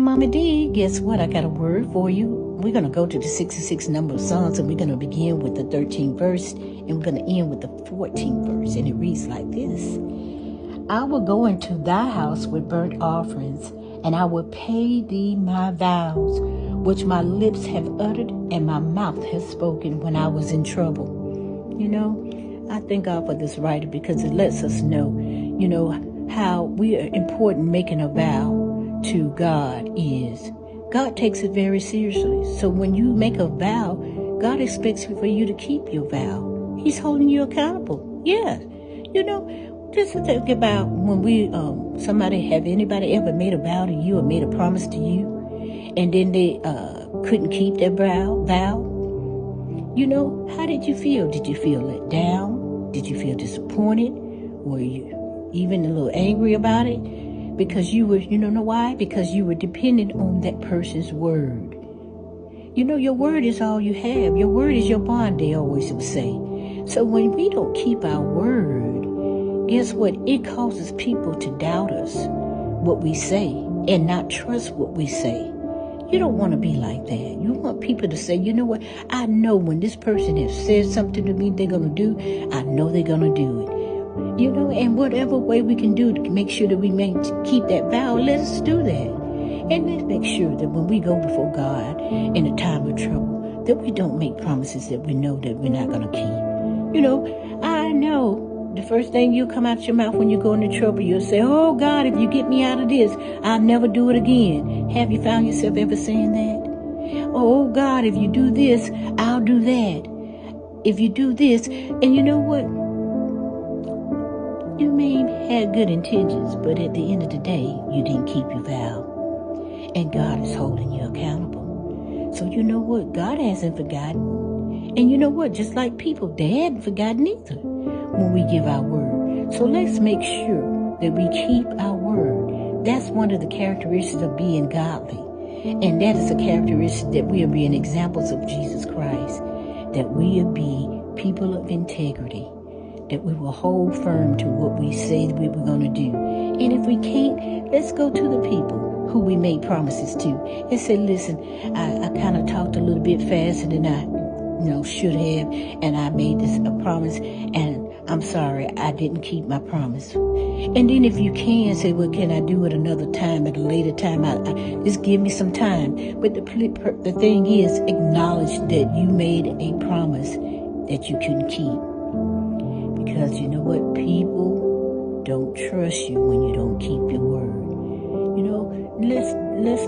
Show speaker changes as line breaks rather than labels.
Mama D. Guess what? I got a word for you. We're going to go to the 66 number of Psalms, and we're going to begin with the 13th verse, and we're going to end with the 14th verse. And it reads like this. I will go into thy house with burnt offerings, and I will pay thee my vows, which my lips have uttered and my mouth has spoken when I was in trouble. You know, I thank God for this writer because it lets us know, you know, how we are important making a vow to God is. God takes it very seriously. So when you make a vow, God expects for you to keep your vow. He's holding you accountable. Yeah. You know, just think about when anybody ever made a vow to you or made a promise to you, and then they couldn't keep their vow? You know, how did you feel? Did you feel let down? Did you feel disappointed? Were you even a little angry about it? Because you know why? Because you were dependent on that person's word. You know, your word is all you have. Your word is your bond, they always would say. So when we don't keep our word, guess what? It causes people to doubt us, what we say, and not trust what we say. You don't want to be like that. You want people to say, you know what? I know when this person has said something to me they're going to do, I know they're going to do it. You know, and whatever way we can do to make sure that we keep that vow, let us do that. And let's make sure that when we go before God in a time of trouble, that we don't make promises that we know that we're not going to keep. You know, I know the first thing you'll come out your mouth when you go into trouble, you'll say, oh God, if you get me out of this, I'll never do it again. Have you found yourself ever saying that? Oh God, if you do this, I'll do that. If you do this, and you know what? You may have good intentions, but at the end of the day, you didn't keep your vow. And God is holding you accountable. So you know what? God hasn't forgotten. And you know what? Just like people, they hadn't forgotten either when we give our word. So let's make sure that we keep our word. That's one of the characteristics of being godly. And that is a characteristic that we are being examples of Jesus Christ. That we will be people of integrity. That we will hold firm to what we say that we were going to do. And if we can't, let's go to the people who we made promises to and say, listen, I kind of talked a little bit faster than I should have, and I made this a promise, and I'm sorry, I didn't keep my promise. And then if you can, say, well, can I do it another time, at a later time? Just give me some time. But the thing is, acknowledge that you made a promise that you couldn't keep. Because you know what? People don't trust you when you don't keep your word. You know, let's not